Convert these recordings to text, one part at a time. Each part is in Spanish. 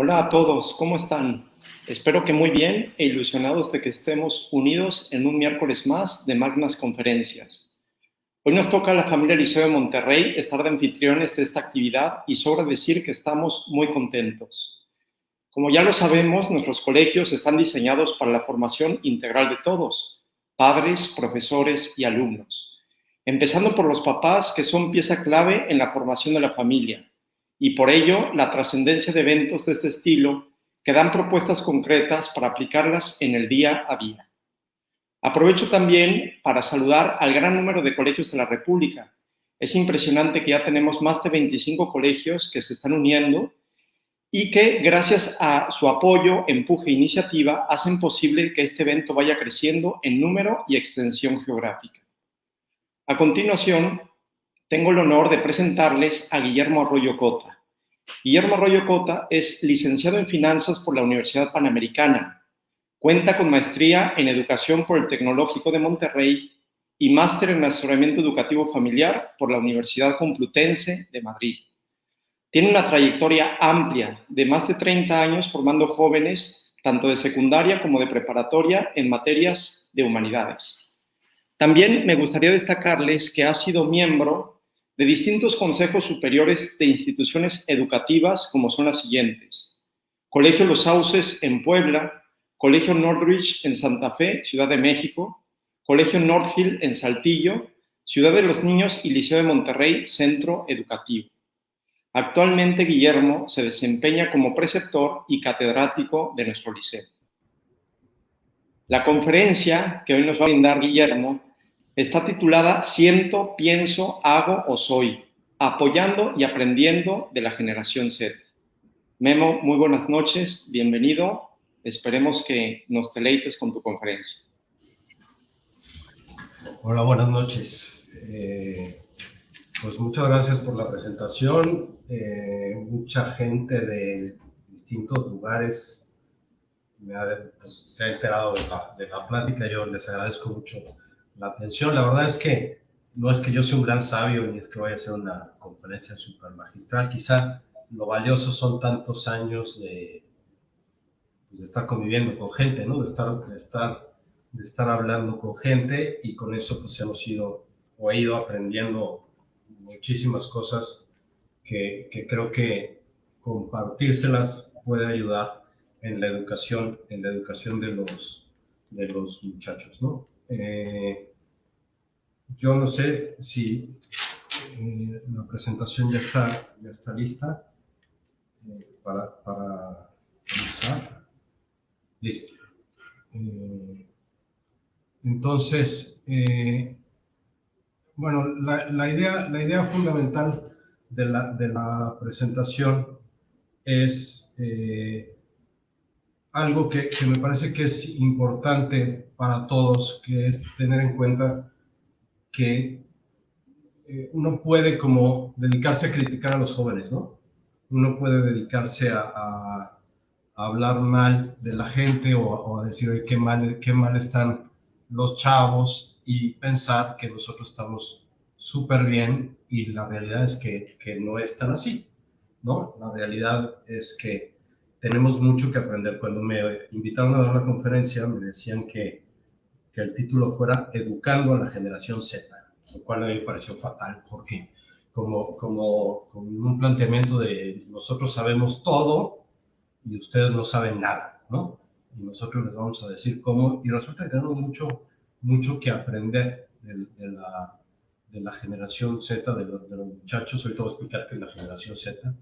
Hola a todos, ¿cómo están? Espero que muy bien e ilusionados de que estemos unidos en un miércoles más de Magnas Conferencias. Hoy nos toca a la familia Liceo de Monterrey estar de anfitriones de esta actividad y sobra decir que estamos muy contentos. Como ya lo sabemos, nuestros colegios están diseñados para la formación integral de todos, padres, profesores y alumnos, empezando por los papás, que son pieza clave en la formación de la familia, y por ello la trascendencia de eventos de este estilo que dan propuestas concretas para aplicarlas en el día a día. Aprovecho también para saludar al gran número de colegios de la República. Es impresionante que ya tenemos más de 25 colegios que se están uniendo y que, gracias a su apoyo, empuje e iniciativa, hacen posible que este evento vaya creciendo en número y extensión geográfica. A continuación, tengo el honor de presentarles a Guillermo Arroyo Cota. Guillermo Arroyo Cota es licenciado en Finanzas por la Universidad Panamericana. Cuenta con maestría en Educación por el Tecnológico de Monterrey y máster en Asesoramiento Educativo Familiar por la Universidad Complutense de Madrid. Tiene una trayectoria amplia de más de 30 años formando jóvenes, tanto de secundaria como de preparatoria, en materias de humanidades. También me gustaría destacarles que ha sido miembro de distintos consejos superiores de instituciones educativas, como son las siguientes: Colegio Los Sauces en Puebla, Colegio Northridge en Santa Fe, Ciudad de México, Colegio North Hill en Saltillo, Ciudad de los Niños y Liceo de Monterrey, Centro Educativo. Actualmente Guillermo se desempeña como preceptor y catedrático de nuestro liceo. La conferencia que hoy nos va a brindar Guillermo está titulada Siento, pienso, hago o soy, apoyando y aprendiendo de la generación Z. Memo, muy buenas noches, bienvenido. Esperemos que nos deleites con tu conferencia. Hola, buenas noches. Pues muchas gracias por la presentación. Mucha gente de distintos lugares se ha enterado de la plática. Yo les agradezco mucho la atención. La verdad es que no es que yo sea un gran sabio, ni es que vaya a hacer una conferencia súper magistral. Quizá lo valioso son tantos años de estar conviviendo con gente, ¿no? De estar hablando con gente, y con eso pues he ido aprendiendo muchísimas cosas que creo que compartírselas puede ayudar en la educación de los muchachos, ¿no? Yo no sé si la presentación ya está lista para comenzar. Listo. Entonces, bueno, la idea fundamental de la presentación es algo que me parece que es importante para todos, que es tener en cuenta que uno puede como dedicarse a criticar a los jóvenes, ¿no? Uno puede dedicarse a hablar mal de la gente o a decir, oye, qué mal están los chavos, y pensar que nosotros estamos súper bien, y la realidad es que no es tan así, ¿no? La realidad es que tenemos mucho que aprender. Cuando me invitaron a dar la conferencia, me decían que el título fuera Educando a la Generación Z, lo cual a mí me pareció fatal, porque como un planteamiento de nosotros sabemos todo y ustedes no saben nada, ¿no? Y nosotros les vamos a decir cómo, y resulta que tenemos mucho que aprender de la generación Z, de los muchachos. Ahorita voy a explicar qué es la generación Z.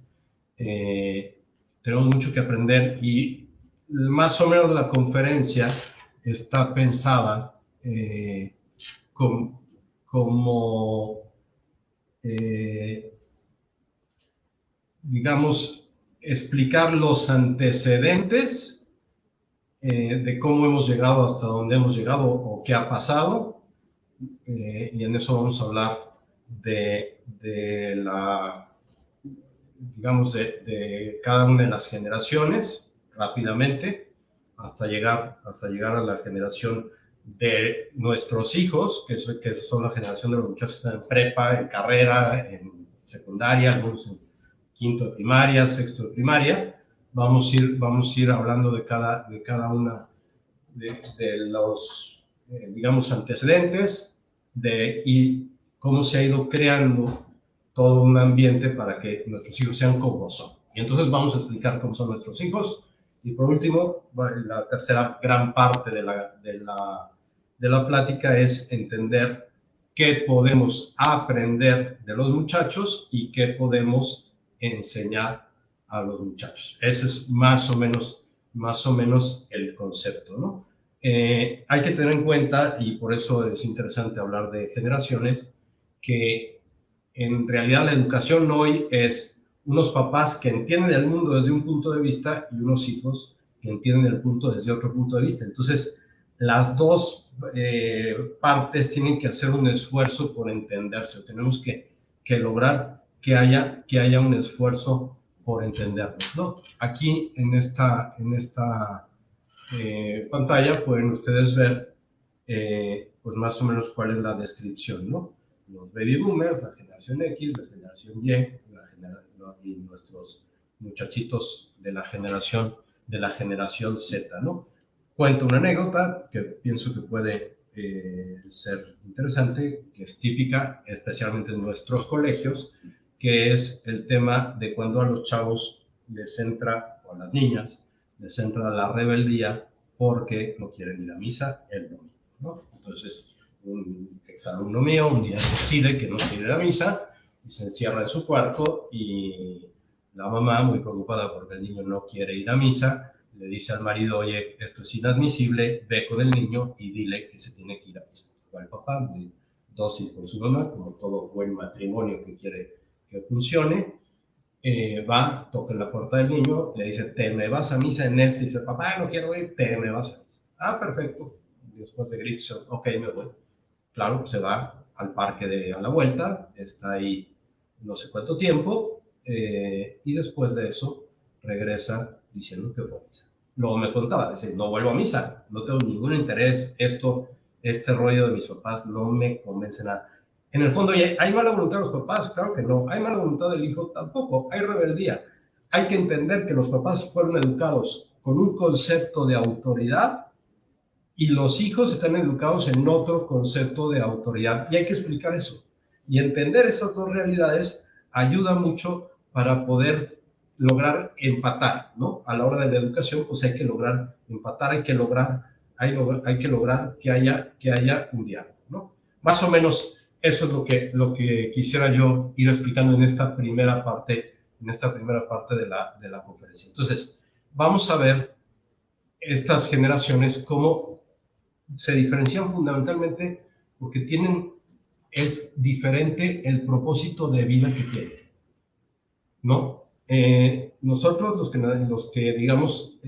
Tenemos mucho que aprender, y más o menos la conferencia está pensada como digamos, explicar los antecedentes de cómo hemos llegado hasta donde hemos llegado o qué ha pasado, y en eso vamos a hablar de cada una de las generaciones rápidamente, hasta llegar a la generación de nuestros hijos, que son la generación de los muchachos que están en prepa, en carrera, en secundaria, algunos en quinto de primaria, sexto de primaria, vamos a ir hablando de cada una de los, digamos, antecedentes y cómo se ha ido creando todo un ambiente para que nuestros hijos sean como son. Y entonces vamos a explicar cómo son nuestros hijos. Y por último, la tercera gran parte de la plática es entender qué podemos aprender de los muchachos y qué podemos enseñar a los muchachos. Ese es más o menos el concepto, ¿no? Hay que tener en cuenta, y por eso es interesante hablar de generaciones, que en realidad la educación hoy es unos papás que entienden el mundo desde un punto de vista y unos hijos que entienden el mundo desde otro punto de vista. Entonces, las dos partes tienen que hacer un esfuerzo por entenderse. Tenemos que lograr que haya un esfuerzo por entendernos, ¿no? Aquí en esta pantalla pueden ustedes ver pues más o menos cuál es la descripción, ¿no? Los baby boomers, la generación X, la generación Y, y nuestros muchachitos de la generación Z, ¿no? Cuento una anécdota que pienso que puede ser interesante, que es típica, especialmente en nuestros colegios, que es el tema de cuando a los chavos les entra, o a las niñas, les entra la rebeldía porque no quieren ir a misa el domingo, ¿no? Entonces, un exalumno mío un día decide que no quiere ir a misa y se encierra en su cuarto y la mamá, muy preocupada porque el niño no quiere ir a misa, le dice al marido, oye, esto es inadmisible, ve con el niño y dile que se tiene que ir a misa. Va el papá, muy dócil con su mamá, como todo buen matrimonio que quiere que funcione, va, toca en la puerta del niño, le dice, ¿te me vas a misa en este? Y dice, papá, no quiero ir, te me vas a misa. Ah, perfecto. Después de gritos, ok, me voy. Claro, se va al parque a la vuelta, está ahí no sé cuánto tiempo, y después de eso regresa diciendo que fue a misa. Luego me contaba, dice, no vuelvo a misa, no tengo ningún interés, este rollo de mis papás no me convence nada. En el fondo, ¿hay mala voluntad de los papás? Claro que no. ¿Hay mala voluntad del hijo? Tampoco. Hay rebeldía. Hay que entender que los papás fueron educados con un concepto de autoridad y los hijos están educados en otro concepto de autoridad. Y hay que explicar eso. Y entender esas dos realidades ayuda mucho para poder lograr empatar, ¿no? A la hora de la educación, pues hay que lograr empatar, hay que lograr que haya un diálogo, ¿no? Más o menos eso es lo que quisiera yo ir explicando en esta primera parte de la conferencia. Entonces, vamos a ver estas generaciones cómo se diferencian fundamentalmente porque es diferente el propósito de vida que tienen, ¿no? Nosotros, los que digamos,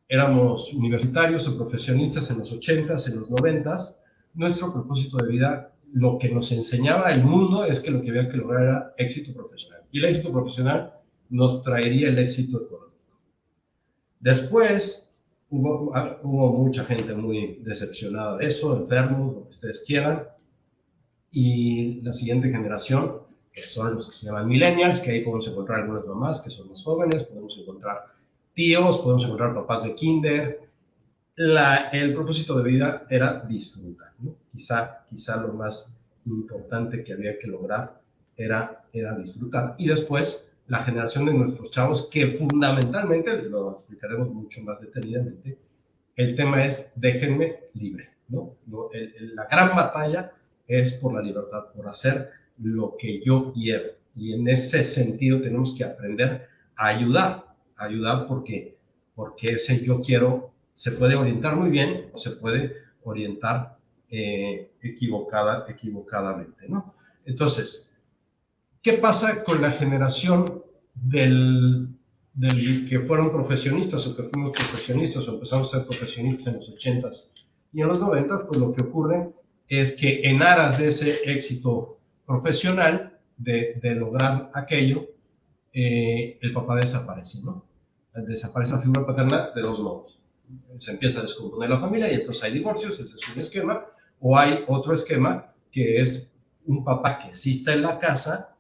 éramos universitarios o profesionistas en los 80s, en los 90s, nuestro propósito de vida, lo que nos enseñaba el mundo es que lo que había que lograr era éxito profesional. Y el éxito profesional nos traería el éxito económico. Después hubo mucha gente muy decepcionada de eso, enfermos, lo que ustedes quieran. Y la siguiente generación, que son los que se llaman millennials, que ahí podemos encontrar algunas mamás que son más jóvenes, podemos encontrar tíos, podemos encontrar papás de kinder. El propósito de vida era disfrutar, ¿no? Quizá lo más importante que había que lograr era disfrutar. Y después, la generación de nuestros chavos, que fundamentalmente, lo explicaremos mucho más detenidamente, el tema es déjenme libre, ¿no? La gran batalla es por la libertad, por hacer lo que yo quiero. Y en ese sentido tenemos que aprender a ayudar porque ese yo quiero se puede orientar muy bien o se puede orientar equivocadamente, ¿no? Entonces, ¿qué pasa con la generación del que fueron profesionistas o que fuimos profesionistas o empezamos a ser profesionistas en los 80s y en los 90s? Pues lo que ocurre es que en aras de ese éxito profesional, de lograr aquello, el papá desaparece, ¿no? Desaparece la figura paterna de dos modos. Se empieza a descomponer la familia y entonces hay divorcios, ese es un esquema, o hay otro esquema que es un papá que sí está en la casa,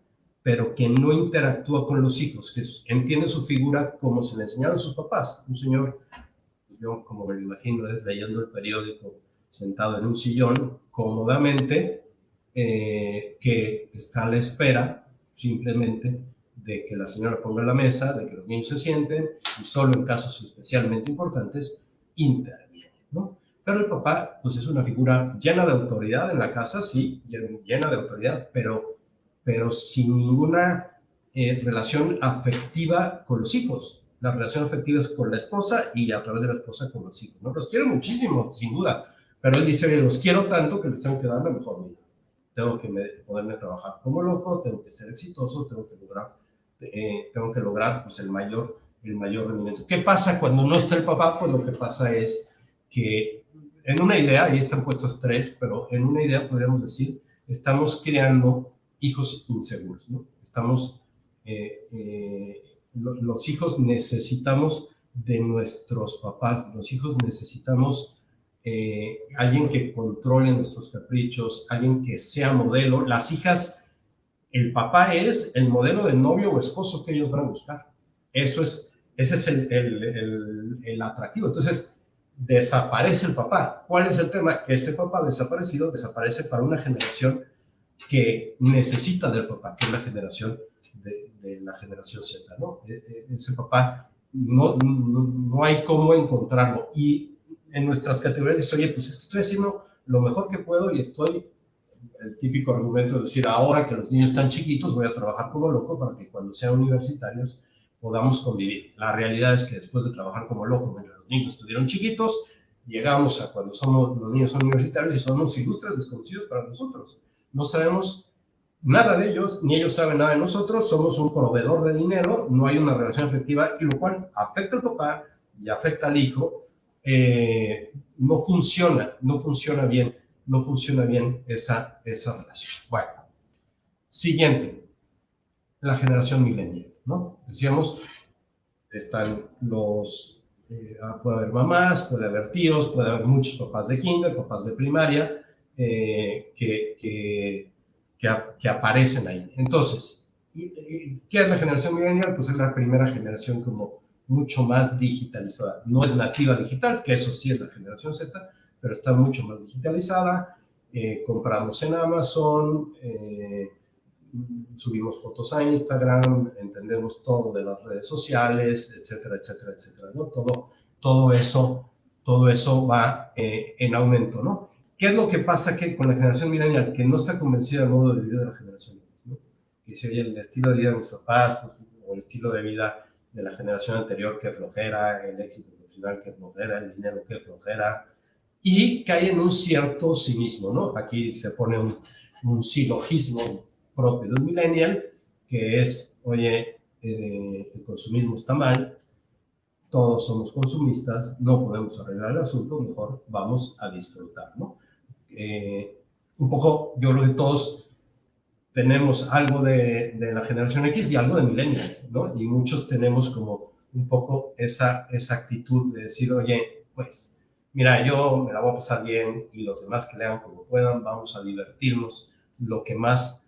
pero que no interactúa con los hijos, que entiende su figura como se le enseñaron a sus papás. Un señor, yo como me lo imagino, es leyendo el periódico, sentado en un sillón, cómodamente, que está a la espera simplemente de que la señora ponga la mesa, de que los niños se sienten, y solo en casos especialmente importantes interviene, ¿no? Pero el papá, pues es una figura llena de autoridad en la casa, sí, llena de autoridad, pero sin ninguna relación afectiva con los hijos. La relación afectiva es con la esposa y a través de la esposa con los hijos, ¿no? Los quiero muchísimo, sin duda, pero él dice, los quiero tanto que les tengo que dar la mejor vida. Tengo que poderme trabajar como loco, tengo que ser exitoso, tengo que lograr pues, el mayor rendimiento. ¿Qué pasa cuando no está el papá? Pues lo que pasa es que en una idea, ahí están puestas tres, pero en una idea podríamos decir, estamos creando hijos inseguros, ¿no? Los hijos necesitamos de nuestros papás, los hijos necesitamos alguien que controle nuestros caprichos, alguien que sea modelo. Las hijas, el papá es el modelo de novio o esposo que ellos van a buscar. Ese es el atractivo. Entonces, desaparece el papá. ¿Cuál es el tema? Que ese papá desaparecido desaparece para una generación que necesita del papá, que es la generación de la generación Z, ¿no? Ese papá no hay cómo encontrarlo. Y en nuestras categorías dice, oye, pues es que estoy haciendo lo mejor que puedo y el típico argumento es decir, ahora que los niños están chiquitos, voy a trabajar como loco para que cuando sean universitarios podamos convivir. La realidad es que después de trabajar como loco, mientras los niños estuvieron chiquitos, llegamos a cuando los niños son universitarios y somos ilustres desconocidos para nosotros. No sabemos nada de ellos, ni ellos saben nada de nosotros, somos un proveedor de dinero, no hay una relación afectiva, y lo cual afecta al papá y afecta al hijo. No funciona bien esa relación. Bueno, siguiente, la generación millennial, ¿no? Decíamos, están puede haber mamás, puede haber tíos, puede haber muchos papás de kinder, papás de primaria, que aparecen ahí. Entonces, ¿qué es la generación millennial? Pues es la primera generación como mucho más digitalizada. No es nativa digital, que eso sí es la generación Z, pero está mucho más digitalizada. Compramos en Amazon, subimos fotos a Instagram, entendemos todo de las redes sociales, etcétera, etcétera, etcétera, ¿no? Todo eso va en aumento, ¿no? ¿Qué es lo que pasa con la generación millennial? Que no está convencida del modo de vida de la generación, ¿no? Que si oye, el estilo de vida de mis papás, pues, o el estilo de vida de la generación anterior, que flojera, el éxito profesional, que flojera, el dinero, que flojera, y cae en un cierto cinismo, ¿no? Aquí se pone un silogismo propio de un millennial, que es, oye, el consumismo está mal, todos somos consumistas, no podemos arreglar el asunto, mejor vamos a disfrutar, ¿no? Un poco, yo creo que todos tenemos algo de la generación X y algo de millennials, ¿no? Y muchos tenemos como un poco esa actitud de decir, oye, pues, mira, yo me la voy a pasar bien y los demás que le hagan como puedan, vamos a divertirnos lo que más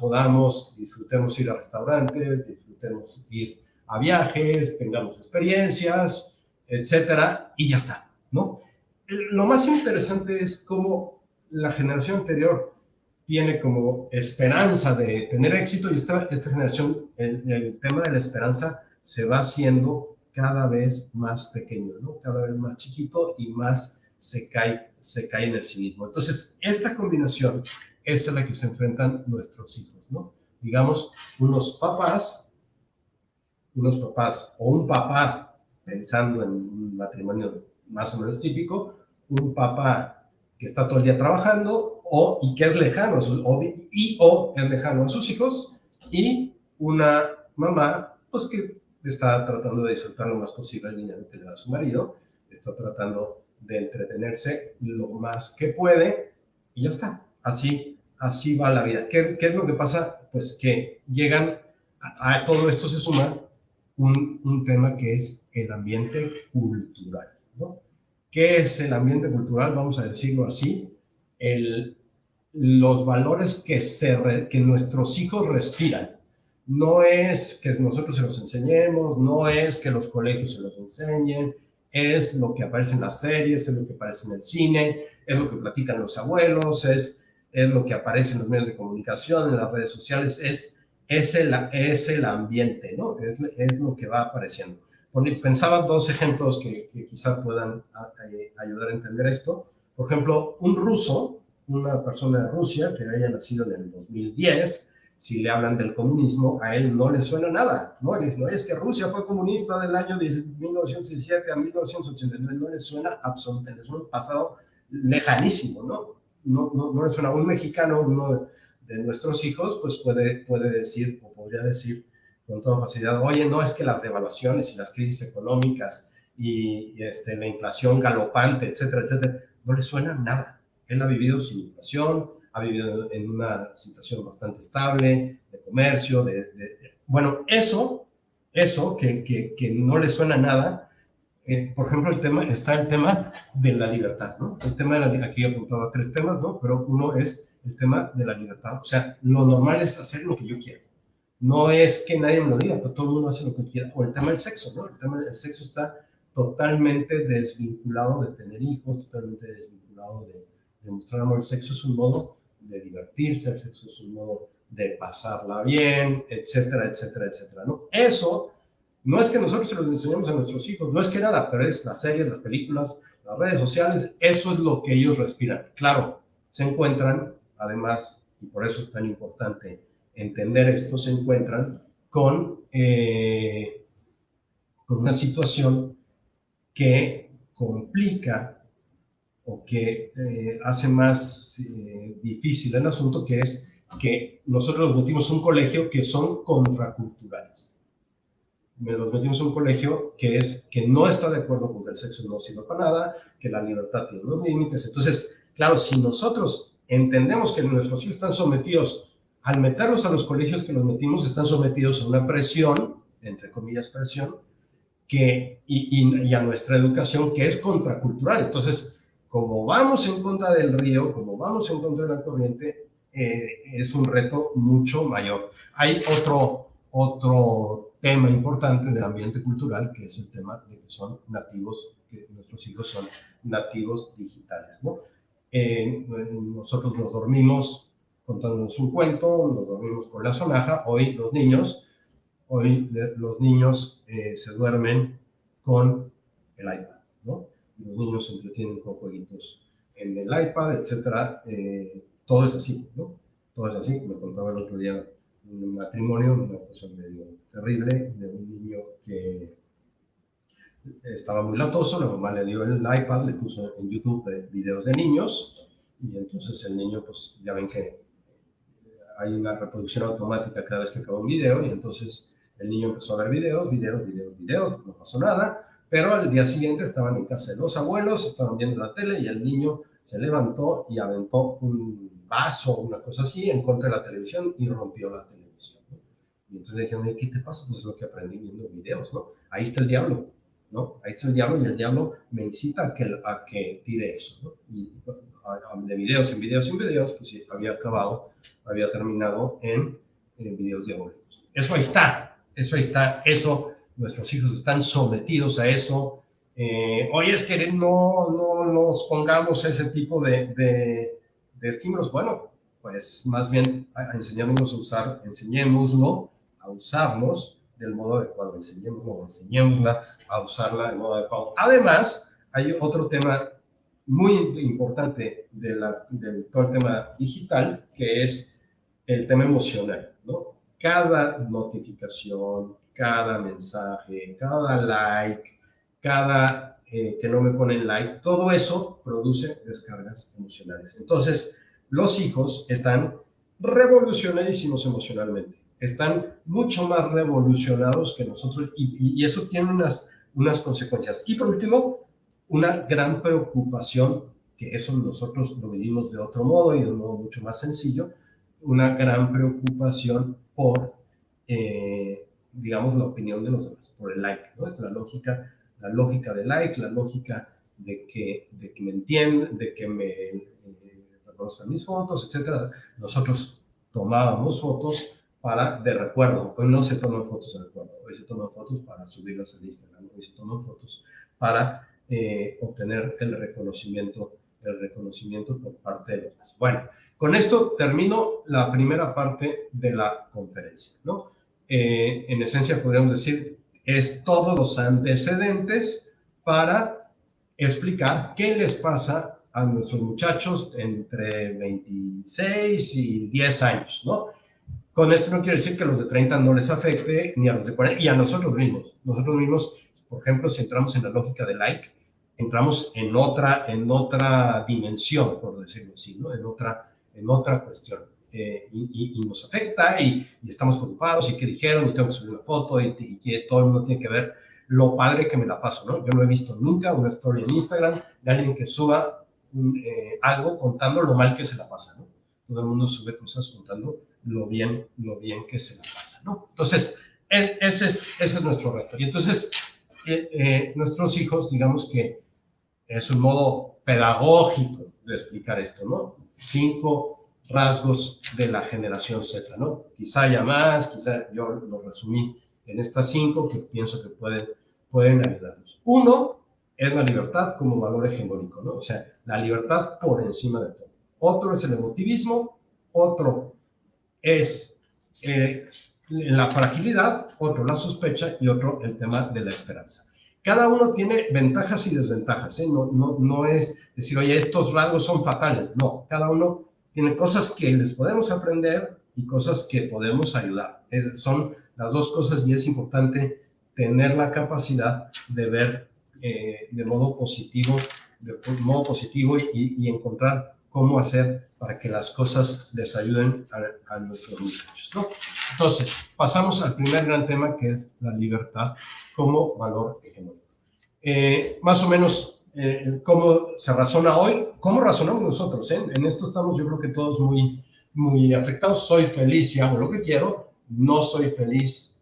podamos, disfrutemos ir a restaurantes, disfrutemos ir a viajes, tengamos experiencias, etcétera, y ya está, ¿no? Lo más interesante es cómo la generación anterior tiene como esperanza de tener éxito y esta generación, el tema de la esperanza se va haciendo cada vez más pequeño, ¿no? Cada vez más chiquito y más se cae en el cinismo. Entonces, esta combinación es a la que se enfrentan nuestros hijos, ¿no? Digamos, unos papás o un papá, pensando en un matrimonio más o menos típico, un papá que está todo el día trabajando y que es lejano es lejano a sus hijos, y una mamá, pues que está tratando de disfrutar lo más posible el dinero que le da su marido, está tratando de entretenerse lo más que puede, y ya está. Así va la vida. ¿Qué es lo que pasa? Pues que llegan, a todo esto se suma un tema que es el ambiente cultural, ¿no? ¿Qué es el ambiente cultural? Vamos a decirlo así, los valores que nuestros hijos respiran. No es que nosotros se los enseñemos, no es que los colegios se los enseñen, es lo que aparece en las series, es lo que aparece en el cine, es lo que platican los abuelos, es lo que aparece en los medios de comunicación, en las redes sociales, es el ambiente, ¿no? Es lo que va apareciendo. Pensaba dos ejemplos que quizá puedan ayudar a entender esto. Por ejemplo, un ruso, una persona de Rusia que haya nacido en el 2010, si le hablan del comunismo, a él no le suena nada, ¿no? No es que Rusia fue comunista del año 1917 a 1989, no le suena absolutamente, le suena un pasado lejanísimo, ¿no? No le suena a un mexicano, uno de nuestros hijos, pues puede decir, o podría decir con toda facilidad, oye, no, es que las devaluaciones y las crisis económicas y la inflación galopante, etcétera, etcétera, no le suena nada. Él ha vivido sin inflación, ha vivido en una situación bastante estable, de comercio, bueno, eso que no le suena nada, por ejemplo, está el tema de la libertad, ¿no? El tema de aquí he apuntado a 3 temas, ¿no? Pero uno es el tema de la libertad. O sea, lo normal es hacer lo que yo quiero. No es que nadie me lo diga, pero todo el mundo hace lo que quiera. O el tema del sexo, ¿no? El tema del sexo está totalmente desvinculado de tener hijos, totalmente desvinculado de mostrar amor. El sexo es un modo de divertirse, el sexo es un modo de pasarla bien, etcétera, etcétera, etcétera, ¿no? Eso no es que nosotros se los enseñemos a nuestros hijos, no es que nada, pero es las series, las películas, las redes sociales, eso es lo que ellos respiran. Claro, se encuentran, además, y por eso es tan importante entender esto, se encuentran con una situación que complica o que hace más difícil el asunto, que es que nosotros los metimos en un colegio que son contraculturales. Los metimos en un colegio que no está de acuerdo con que el sexo no sirve para nada, que la libertad tiene unos límites. Entonces, claro, si nosotros entendemos que nuestros hijos están sometidos, al meterlos a los colegios que los metimos, están sometidos a una presión, entre comillas presión, y a nuestra educación que es contracultural. Entonces, como vamos en contra del río, como vamos en contra de la corriente, es un reto mucho mayor. Hay otro tema importante del ambiente cultural, que es el tema de que son nativos, que nuestros hijos son nativos digitales, ¿no? Nosotros nos dormimos contándonos un cuento, nos dormimos con la sonaja. Hoy los niños se duermen con el iPad, ¿no? Los niños se entretienen con jueguitos en el iPad, etcétera. Todo es así, ¿no? Todo es así. Me contaba el otro día un matrimonio, una cosa medio terrible, de un niño que estaba muy latoso, la mamá le dio el iPad, le puso en YouTube videos de niños, y entonces el niño, pues ya ven que hay una reproducción automática cada vez que acaba un video, y entonces el niño empezó a ver videos, no pasó nada, pero al día siguiente estaban en casa de los abuelos, estaban viendo la tele, y el niño se levantó y aventó un vaso, una cosa así, en contra de la televisión y rompió la televisión, ¿no? Y entonces le dijeron, ¿qué te pasa? Pues es lo que aprendí viendo videos, ¿no? Ahí está el diablo, ¿no? Ahí está el diablo, y el diablo me incita a que tire eso, ¿no? Y de videos en videos, pues sí, había terminado en videos diabólicos. Eso ahí está, nuestros hijos están sometidos a eso. Oye, es que no nos pongamos ese tipo de estímulos. Bueno, pues más bien enseñémoslo a usarlos del modo adecuado, enseñémosla a usarla del modo adecuado. Además, hay otro tema muy importante de todo el tema digital, que es el tema emocional, ¿no? Cada notificación, cada mensaje, cada like, cada que no me ponen like, todo eso produce descargas emocionales. Entonces, los hijos están revolucionadísimos emocionalmente, están mucho más revolucionados que nosotros, y eso tiene unas consecuencias. Y por último, una gran preocupación, que eso nosotros lo vivimos de otro modo y de un modo mucho más sencillo, una gran preocupación por, digamos, la opinión de los demás, por el like, ¿no? La lógica del like, la lógica de que me entiendan, de que me reconozcan mis fotos, etcétera. Nosotros tomábamos fotos de recuerdo. Hoy no se toman fotos de recuerdo, hoy se toman fotos para subirlas al Instagram, hoy se toman fotos para obtener el reconocimiento por parte de los demás. Bueno, con esto termino la primera parte de la conferencia, ¿no? En esencia podríamos decir, es todos los antecedentes para explicar qué les pasa a nuestros muchachos entre 26 y 10 años, ¿no? Con esto no quiere decir que a los de 30 no les afecte, ni a los de 40, y a nosotros mismos. Nosotros mismos, por ejemplo, si entramos en la lógica de like, entramos en otra dimensión, por decirlo así, ¿no? En otra cuestión. Y nos afecta, y estamos preocupados, y qué dijeron, y tengo que subir una foto, y todo el mundo tiene que ver lo padre que me la paso, ¿no? Yo no he visto nunca una story en Instagram de alguien que suba algo contando lo mal que se la pasa, ¿no? Todo el mundo sube cosas contando lo bien que se la pasa, ¿no? Entonces, ese es nuestro reto. Y entonces, nuestros hijos, digamos que es un modo pedagógico de explicar esto, ¿no? 5 rasgos de la generación Z, ¿no? Quizá haya más, quizá yo lo resumí en estas 5 que pienso que pueden ayudarnos. Uno es la libertad como valor hegemónico, ¿no? O sea, la libertad por encima de todo. Otro es el emotivismo, otro es la fragilidad, otro la sospecha y otro el tema de la esperanza. Cada uno tiene ventajas y desventajas, ¿eh? No es decir, oye, estos rasgos son fatales. No, cada uno tiene cosas que les podemos aprender y cosas que podemos ayudar. Son las dos cosas y es importante tener la capacidad de ver de modo positivo y encontrar cómo hacer para que las cosas les ayuden a nuestros muchachos, ¿no? Entonces, pasamos al primer gran tema, que es la libertad como valor hegemónico. Más o menos, ¿cómo se razona hoy? ¿Cómo razonamos nosotros? En esto estamos, yo creo que todos muy afectados. Soy feliz si hago lo que quiero, no soy feliz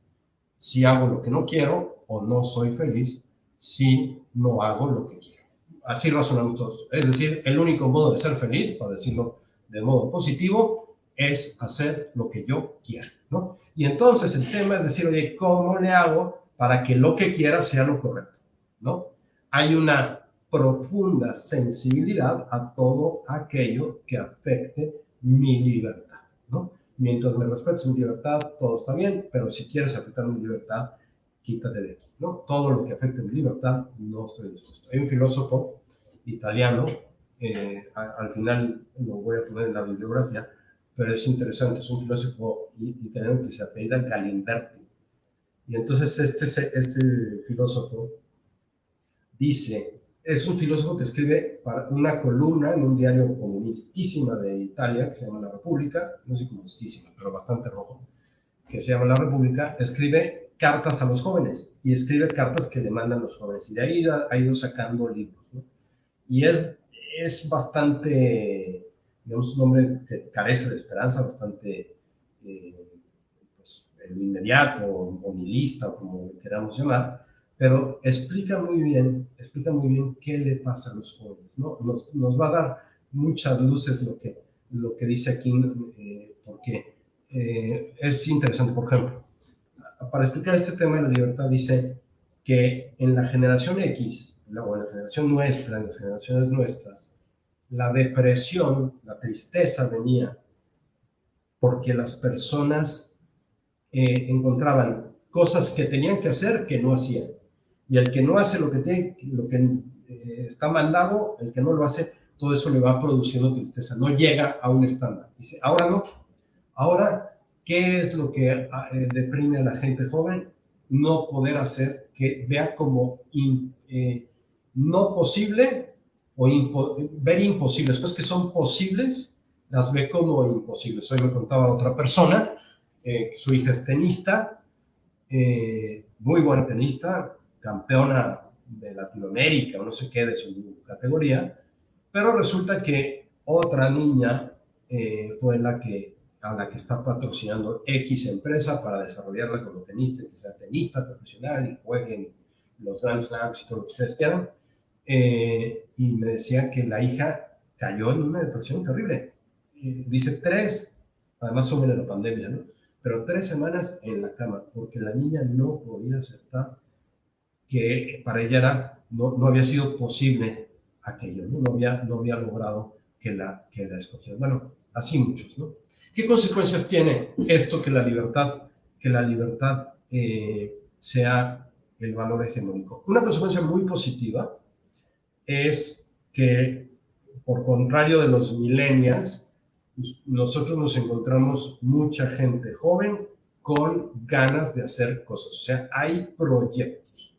si hago lo que no quiero, o no soy feliz si no hago lo que quiero. Así razonamos todos. Es decir, el único modo de ser feliz, para decirlo de modo positivo, es hacer lo que yo quiera, ¿no? Y entonces el tema es decir, oye, ¿cómo le hago para que lo que quiera sea lo correcto, ¿no? Hay una profunda sensibilidad a todo aquello que afecte mi libertad, ¿no? Mientras me respetes mi libertad, todo está bien, pero si quieres afectar mi libertad, quítate de aquí, ¿no? Todo lo que afecte mi libertad, no estoy dispuesto. Hay un filósofo italiano, al final lo voy a poner en la bibliografía, pero es interesante, es un filósofo italiano que se apellida Galimberti. Y entonces este filósofo dice, es un filósofo que escribe para una columna en un diario comunistísima de Italia, que se llama La República, no sé comunistísima, pero bastante rojo, que se llama La República, escribe cartas a los jóvenes, y escribe cartas que le mandan los jóvenes, y de ahí ha ido sacando libros, ¿no? Y es bastante, digamos, un hombre que carece de esperanza, bastante, pues, inmediato, o nihilista, o como queramos llamar, pero explica muy bien qué le pasa a los jóvenes, ¿no? Nos va a dar muchas luces lo que dice aquí, porque es interesante. Por ejemplo, para explicar este tema de la libertad, dice que en la generación X, o en la generación nuestra, en las generaciones nuestras, la depresión, la tristeza venía porque las personas encontraban cosas que tenían que hacer que no hacían. Y el que no hace lo que está mandado, el que no lo hace, todo eso le va produciendo tristeza. No llega a un estándar. Dice, ahora no. Ahora, ¿qué es lo que deprime a la gente joven? No poder hacer, que vea como no posible, o ver imposibles. Cosas que son posibles, las ve como imposibles. Hoy me contaba otra persona, su hija es tenista, muy buena tenista, campeona de Latinoamérica o no sé qué de su categoría, pero resulta que otra niña fue a la que está patrocinando X empresa para desarrollarla como tenista, que sea tenista profesional y jueguen los Grand Slams y todo lo que ustedes quieran. Y me decía que la hija cayó en una depresión terrible. Dice 3, además son de la pandemia, ¿no? Pero 3 semanas en la cama, porque la niña no podía aceptar que para ella no había sido posible aquello, ¿no? No había logrado que la escogiera. Bueno, así muchos, ¿no? ¿Qué consecuencias tiene esto que la libertad sea el valor hegemónico? Una consecuencia muy positiva es que, por contrario de los millennials, nosotros nos encontramos mucha gente joven con ganas de hacer cosas. O sea, hay proyectos.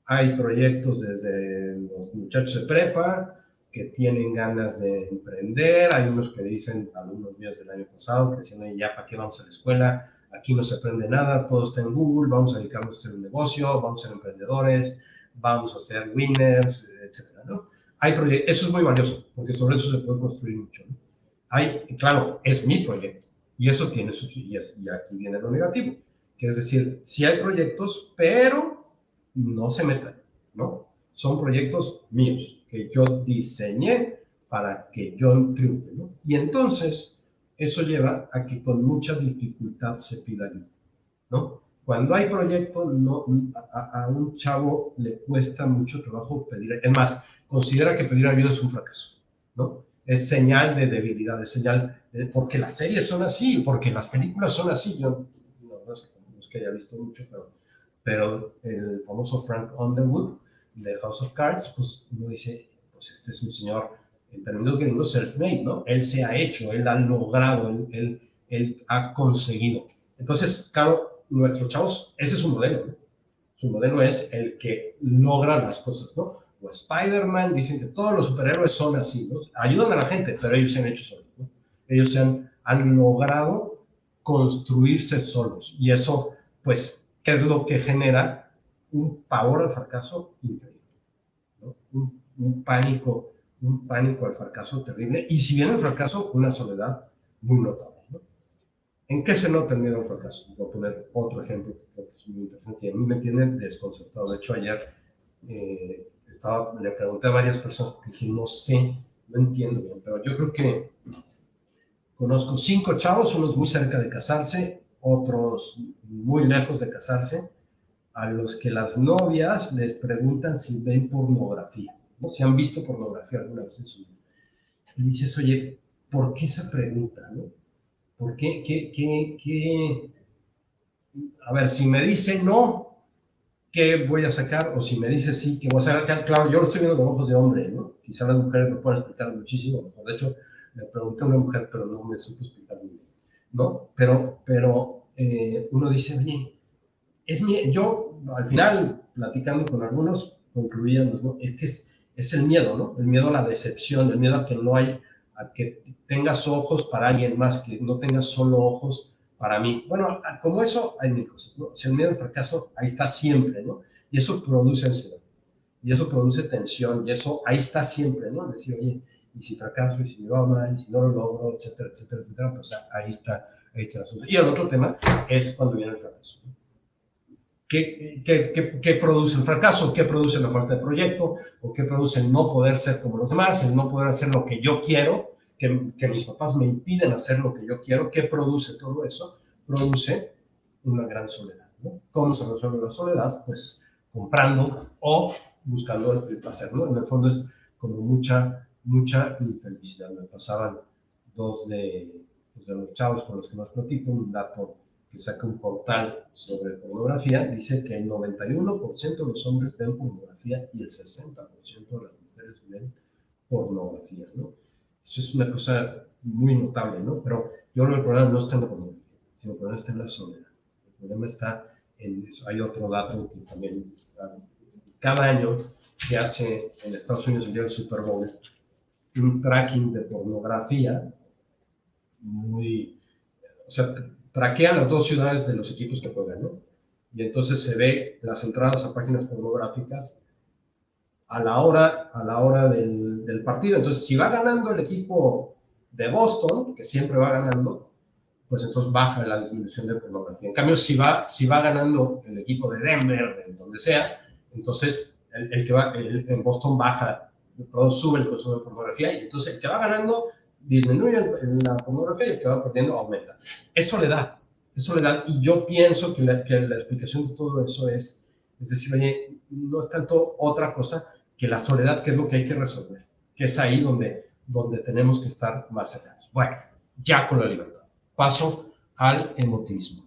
Hay proyectos desde los muchachos de prepa que tienen ganas de emprender. Hay unos que dicen, alumnos míos del año pasado, que decían, ya, ¿para qué vamos a la escuela? Aquí no se aprende nada, todo está en Google, vamos a dedicarnos a hacer un negocio, vamos a ser emprendedores, vamos a ser winners, etcétera, ¿no? Hay proyectos, eso es muy valioso, porque sobre eso se puede construir mucho, ¿no? Claro, es mi proyecto, y eso tiene y aquí viene lo negativo, que es decir, sí hay proyectos, pero no se metan, ¿no? Son proyectos míos, que yo diseñé para que yo triunfe, ¿no? Y entonces, eso lleva a que con mucha dificultad se pida ayuda, ¿no? Cuando hay proyecto, a un chavo le cuesta mucho trabajo pedir, es más, considera que pedir ayuda es un fracaso, ¿no? Es señal de debilidad, es señal porque las series son así, porque las películas son así. Yo no es que haya visto mucho, pero el famoso Frank Underwood de House of Cards, pues uno dice, pues este es un señor, en términos gringos, self-made, ¿no? Él se ha hecho, él ha logrado, él ha conseguido. Entonces, claro, nuestros chavos, ese es su modelo, ¿no? Su modelo es el que logra las cosas, ¿no? O Spider-Man, dicen que todos los superhéroes son así, ¿no? Ayudan a la gente, pero ellos se han hecho solos, ¿no? Ellos han logrado construirse solos. Y eso, pues, ¿qué es lo que genera? Un pavor al fracaso increíble, ¿no? Un pánico al fracaso terrible. Y si viene el fracaso, una soledad muy notable, ¿no? ¿En qué se nota el miedo al fracaso? Voy a poner otro ejemplo que creo que es muy interesante y a mí me tiene desconcertado. De hecho, ayer le pregunté a varias personas que dije, no sé, no entiendo bien, pero yo creo que conozco 5 chavos, unos muy cerca de casarse, otros muy lejos de casarse, a los que las novias les preguntan si ven pornografía, ¿no? Si han visto pornografía alguna vez en su vida. Y dices, oye, ¿por qué esa pregunta, no? ¿Por qué? A ver, si me dice no, ¿qué voy a sacar? O si me dice sí, ¿qué voy a sacar? Claro, yo lo estoy viendo con ojos de hombre, ¿no? Quizá las mujeres me puedan explicar muchísimo mejor. De hecho, le pregunté a una mujer, pero no me supo explicar muy bien, ¿no? Pero uno dice, oye, yo al final, platicando con algunos, concluíamos, ¿no? Es que es el miedo, ¿no? El miedo a la decepción, el miedo a que a que tengas ojos para alguien más, que no tengas solo ojos para mí. Bueno, como eso hay mil cosas, ¿no? Si el miedo al fracaso, ahí está siempre, ¿no? Y eso produce ansiedad, y eso produce tensión, y eso ahí está siempre, ¿no? Decir, oye, y si fracaso, y si me va mal, y si no lo logro, etcétera, etcétera, etcétera, pues ahí está el asunto. Y el otro tema es cuando viene el fracaso, ¿no? ¿Qué produce el fracaso? ¿Qué produce la falta de proyecto? ¿O qué produce el no poder ser como los demás? El no poder hacer lo que yo quiero, que mis papás me impiden hacer lo que yo quiero. ¿Qué produce todo eso? Produce una gran soledad, ¿no? ¿Cómo se resuelve la soledad? Pues comprando o buscando el placer, ¿no? En el fondo es como mucha infelicidad. Me pasaban 2 de los chavos con los que más platico, un dato que saca un portal sobre pornografía, dice que el 91% de los hombres ven pornografía y el 60% de las mujeres ven pornografía, ¿no? Eso es una cosa muy notable, ¿no? Pero yo creo que el problema no está en la pornografía, sino el problema está en la soledad. El problema está en eso. Hay otro dato que también cada año se hace en Estados Unidos el día del Super Bowl, un tracking de pornografía o sea, traquean las 2 ciudades de los equipos que juegan, ¿no? Y entonces se ve las entradas a páginas pornográficas a la hora del partido. Entonces, si va ganando el equipo de Boston, que siempre va ganando, pues entonces baja la disminución de pornografía. En cambio, si va ganando el equipo de Denver, de donde sea, entonces en Boston baja perdón, sube el consumo de pornografía, y entonces el que va ganando disminuye la pornografía, y el que va perdiendo aumenta. Es soledad, y yo pienso que la explicación de todo eso es decir, oye, no es tanto otra cosa que la soledad, que es lo que hay que resolver, que es ahí donde tenemos que estar más cercanos. Bueno, ya con la libertad. Paso al emotivismo.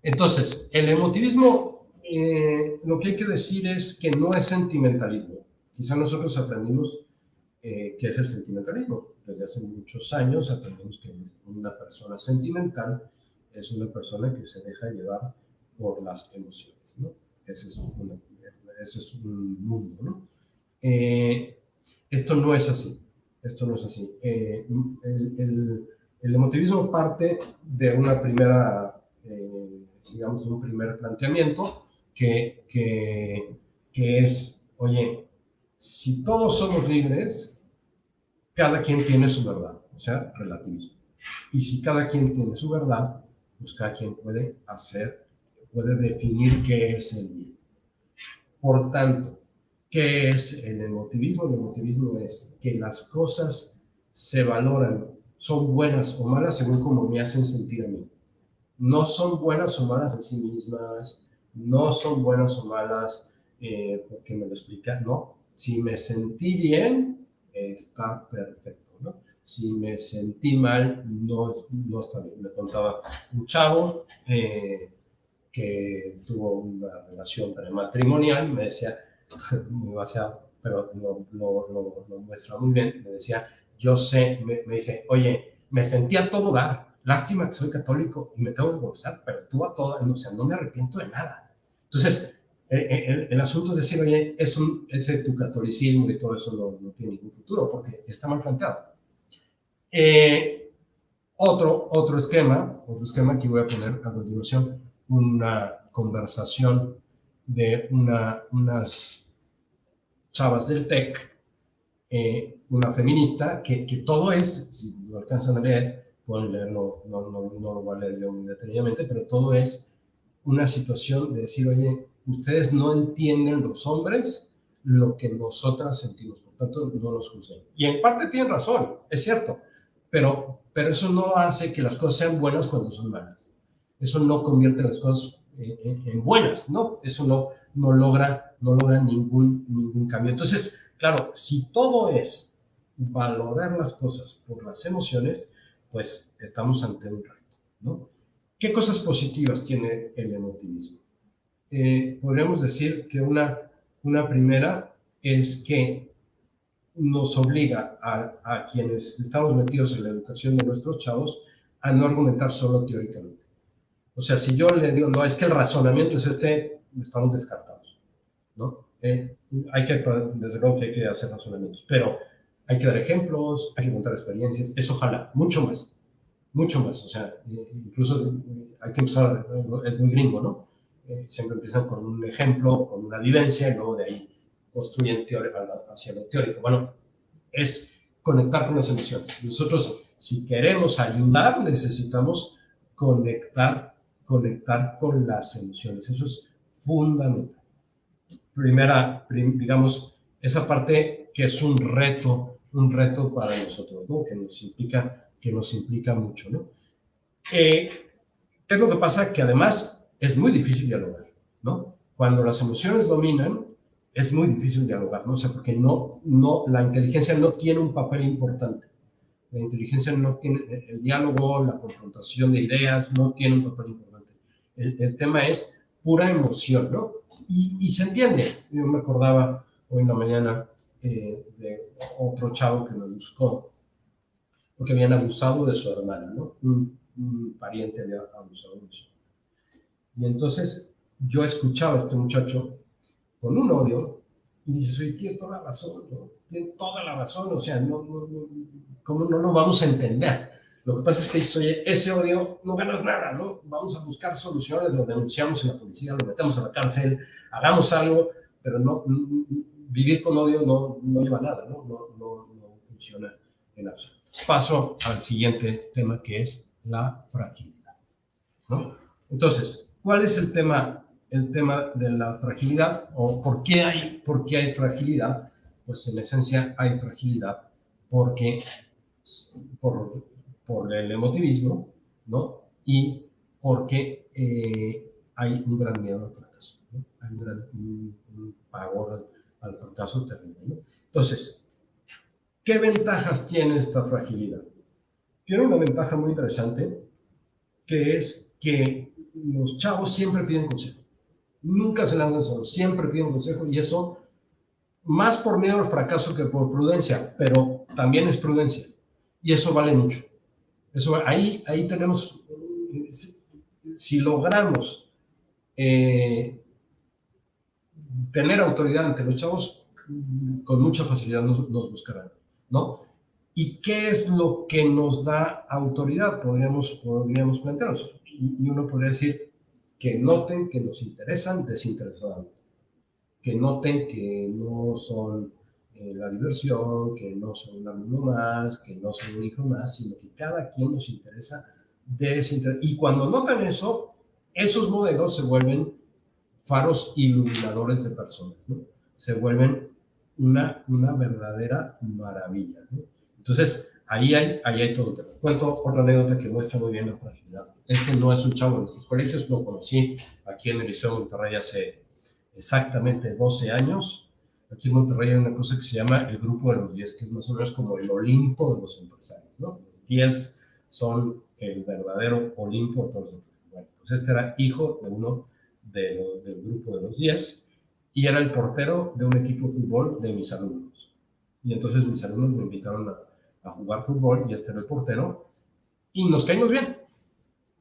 Entonces, el emotivismo, lo que hay que decir es que no es sentimentalismo. Quizá nosotros aprendimos qué es el sentimentalismo. Desde hace muchos años aprendimos que una persona sentimental es una persona que se deja llevar por las emociones, ¿no? Ese es un mundo, ¿no? Esto no es así. Esto no es así. El emotivismo parte de una primera, digamos, de un primer planteamiento que es, oye, si todos somos libres, cada quien tiene su verdad, o sea, relativismo. Y si cada quien tiene su verdad, pues cada quien puede definir qué es el bien. Por tanto, ¿qué es el emotivismo? El emotivismo es que las cosas se valoran, son buenas o malas según cómo me hacen sentir a mí. No son buenas o malas en sí mismas, no son buenas o malas porque me lo explica, no. Si me sentí bien, está perfecto, ¿no? Si me sentí mal, no está bien. Me contaba un chavo que tuvo una relación prematrimonial, me decía, pero lo muestra muy bien, me decía, yo sé, me dice, oye, me sentía todo dar, lástima que soy católico y me tengo que confesar, pero estuvo a todo, o sea, no me arrepiento de nada. Entonces, el asunto es decir, oye, ese tu catolicismo y todo eso no tiene ningún futuro, porque está mal planteado. Otro esquema que voy a poner a continuación, una conversación de unas chavas del TEC, una feminista, que todo es, si lo alcanzan a leer, pueden leerlo, no lo voy a leer yo detenidamente, pero todo es una situación de decir, oye, ustedes no entienden los hombres lo que nosotras sentimos, por tanto, no nos juzguen. Y en parte tienen razón, es cierto, pero eso no hace que las cosas sean buenas cuando son malas. Eso no convierte las cosas en buenas, ¿no? Eso no logra ningún cambio. Entonces, claro, si todo es valorar las cosas por las emociones, pues estamos ante un reto, ¿no? ¿Qué cosas positivas tiene el emotivismo? Podríamos decir que una primera es que nos obliga a quienes estamos metidos en la educación de nuestros chavos a no argumentar solo teóricamente. O sea, si yo le digo, no, es que el razonamiento es estamos descartados, ¿no? Desde luego que hay que hacer razonamientos, pero hay que dar ejemplos, hay que contar experiencias, eso ojalá, mucho más, o sea, incluso hay que empezar, es muy gringo, ¿no? Siempre empiezan con un ejemplo, con una vivencia, y luego de ahí construyen hacia lo teórico. Bueno, es conectar con las emociones. Nosotros, si queremos ayudar, necesitamos conectar con las emociones. Eso es fundamental. Digamos, esa parte que es un reto para nosotros, ¿no? Que nos implica mucho, ¿no? ¿Qué es lo que pasa? Que además es muy difícil dialogar, ¿no? Cuando las emociones dominan, es muy difícil dialogar, ¿no? O sea, porque la inteligencia no tiene un papel importante. La inteligencia no tiene, el diálogo, la confrontación de ideas no tiene un papel importante. El tema es pura emoción, ¿no? Y se entiende. Yo me acordaba hoy en la mañana de otro chavo que me buscó porque habían abusado de su hermana, ¿no? Un pariente había abusado de su hermana. Y entonces yo escuchaba a este muchacho con un odio y dices, oye, tiene toda la razón, ¿no? Tiene toda la razón, o sea, ¿cómo no lo vamos a entender? Lo que pasa es que dices, oye, ese odio no ganas nada, ¿no? Vamos a buscar soluciones, lo denunciamos en la policía, lo metemos a la cárcel, hagamos algo, pero vivir con odio no lleva a nada, ¿no? No funciona en absoluto. Paso al siguiente tema, que es la fragilidad, ¿no? Entonces, ¿cuál es el tema de la fragilidad? ¿O por qué hay fragilidad? pues en esencia hay fragilidad porque por, por el emotivismo, ¿no? Y porque hay un gran miedo al fracaso, ¿no? Hay un pavor al fracaso terrible, ¿no? Entonces, ¿qué ventajas tiene esta fragilidad? Tiene una ventaja muy interesante, que es que los chavos siempre piden consejo. Nunca se lanzan solos, siempre piden consejo, y eso más por miedo al fracaso que por prudencia, pero también es prudencia. Y eso vale mucho. Ahí tenemos, si logramos tener autoridad ante los chavos, con mucha facilidad nos buscarán, ¿no? ¿Y qué es lo que nos da autoridad? Podríamos plantearnos. Y uno podría decir que noten que nos interesan desinteresadamente, que noten que no son la diversión, que no son un alumno más, que no son un hijo más, sino que cada quien nos interesa desinteresadamente. Y cuando notan eso, esos modelos se vuelven faros iluminadores de personas, ¿no? Se vuelven una verdadera maravilla, ¿no? Entonces, ahí hay todo. Te cuento otra anécdota que muestra muy bien la fragilidad. Este no es un chavo de nuestros colegios, lo conocí aquí en el Liceo de Monterrey hace exactamente 12 años. Aquí en Monterrey hay una cosa que se llama el Grupo de los 10, que es más o menos como el Olimpo de los empresarios, ¿no? Los 10 son el verdadero Olimpo de todos los empresarios. Bueno, pues este era hijo de uno del grupo de los 10 y era el portero de un equipo de fútbol de mis alumnos. Y entonces mis alumnos me invitaron a jugar fútbol y este era el portero y nos caímos bien.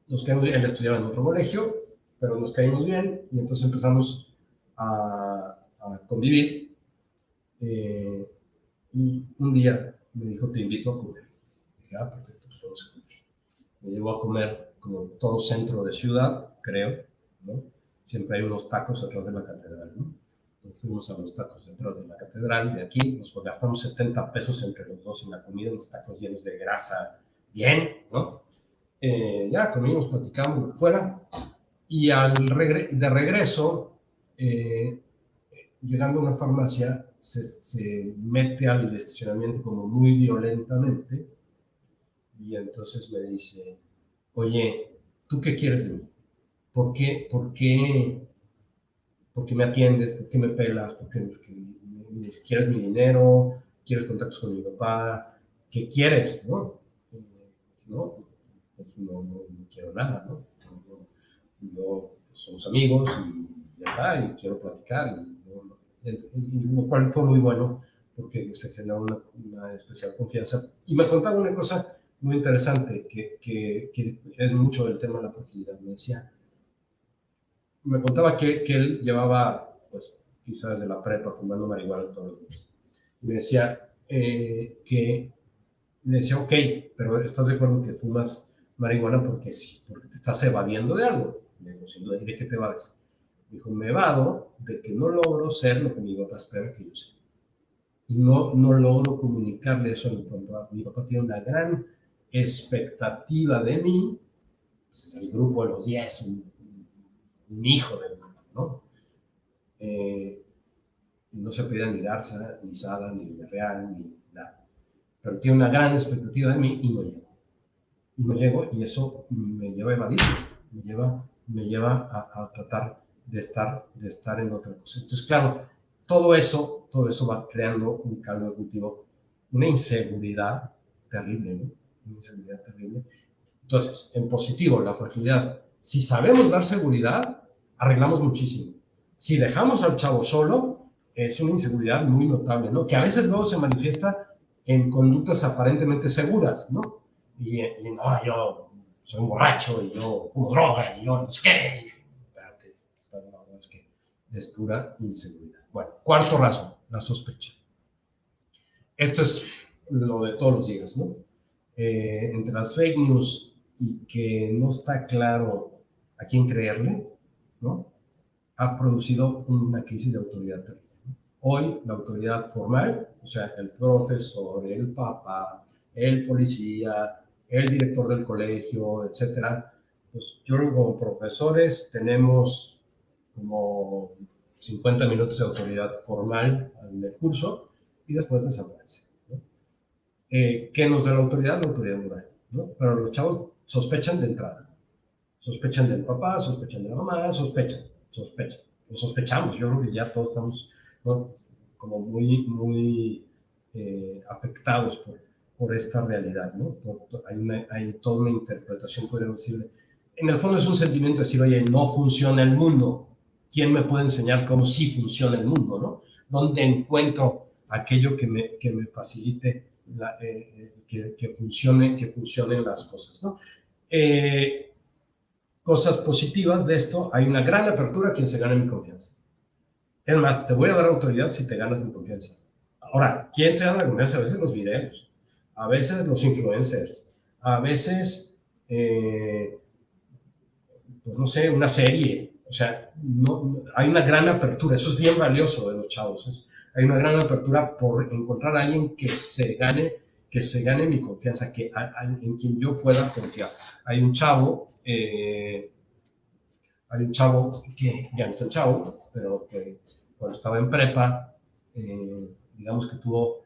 Él estudiaba en otro colegio, pero nos caímos bien y entonces empezamos a convivir. Y un día me dijo, te invito a comer. Dije, perfecto, pues vamos a comer. Me llevó a comer como todo centro de ciudad, creo, ¿no? Siempre hay unos tacos atrás de la catedral, ¿no? Entonces fuimos a los tacos detrás de la catedral, de aquí, nos gastamos 70 pesos entre los dos en la comida, unos tacos llenos de grasa, bien, ¿no? Ya comimos, platicamos, lo que fuera, y de regreso, llegando a una farmacia, se mete al estacionamiento como muy violentamente, y entonces me dice, oye, ¿tú qué quieres de mí? ¿Por qué me atiendes? ¿Por qué me pelas? ¿Por qué quieres mi dinero? ¿Quieres contactos con mi papá? ¿Qué quieres? ¿No? No, pues no quiero nada, ¿no? Yo, pues, somos amigos y ya está, y quiero platicar, y lo cual fue muy bueno porque se generó una especial confianza. Y me contaba una cosa muy interesante, que es mucho del tema de la fragilidad. Me contaba que él llevaba, pues, quizás desde la prepa fumando marihuana todos los días. Y me decía ok, pero ¿estás de acuerdo que fumas marihuana porque sí, porque te estás evadiendo de algo? Le digo, sin duda, ¿y de qué te evades? Dijo, me evado de que no logro ser lo que mi papá espera que yo sea. Y no logro comunicarle eso a mi papá. Mi papá tiene una gran expectativa de mí, pues, el grupo de los 10, un hijo de mí, ¿no? No se pide ni Garza, ni Sada, ni Villarreal, ni nada. Pero tiene una gran expectativa de mí y no llego. Y no llego y eso me lleva a evadir, me lleva a tratar de estar en otra cosa. Entonces, claro, todo eso va creando un caldo de cultivo, una inseguridad terrible, ¿no? Una inseguridad terrible. Entonces, en positivo, la fragilidad. Si sabemos dar seguridad, arreglamos muchísimo. Si dejamos al chavo solo, es una inseguridad muy notable, ¿no? Que a veces luego se manifiesta en conductas aparentemente seguras, ¿no? Y no, yo soy un borracho, y yo fumo droga, y yo no sé qué. Espérate, la verdad es que es pura inseguridad. Bueno, cuarto rasgo, la sospecha. Esto es lo de todos los días, ¿no? Entre las fake news y que no está claro a quién creerle, ¿no? Ha producido una crisis de autoridad terrible. Hoy la autoridad formal, o sea, el profesor, el papá, el policía, el director del colegio, etcétera, pues yo como profesores tenemos como 50 minutos de autoridad formal en el curso, y después desaparece, ¿no? ¿Qué nos da la autoridad? La autoridad moral, ¿no? Pero los chavos sospechan de entrada. Sospechan del papá, sospechan de la mamá, sospechan. O sospechamos, yo creo que ya todos estamos, ¿no?, como muy afectados por esta realidad, ¿no? Hay toda una interpretación, podríamos decirle. En el fondo es un sentimiento de decir, oye, no funciona el mundo. ¿Quién me puede enseñar cómo sí funciona el mundo, no? ¿Dónde encuentro aquello que me facilite que funcionen las cosas, ¿no? Cosas positivas de esto, hay una gran apertura a quien se gane mi confianza. Es más, te voy a dar autoridad si te ganas mi confianza. Ahora, ¿quién se gana la confianza? A veces los videos, a veces los influencers, a veces, pues no sé, una serie. O sea, no, hay una gran apertura, eso es bien valioso de los chavos. Hay una gran apertura por encontrar a alguien que se gane mi confianza, en quien yo pueda confiar. Hay un chavo que ya no está el chavo, pero que cuando estaba en prepa, digamos que tuvo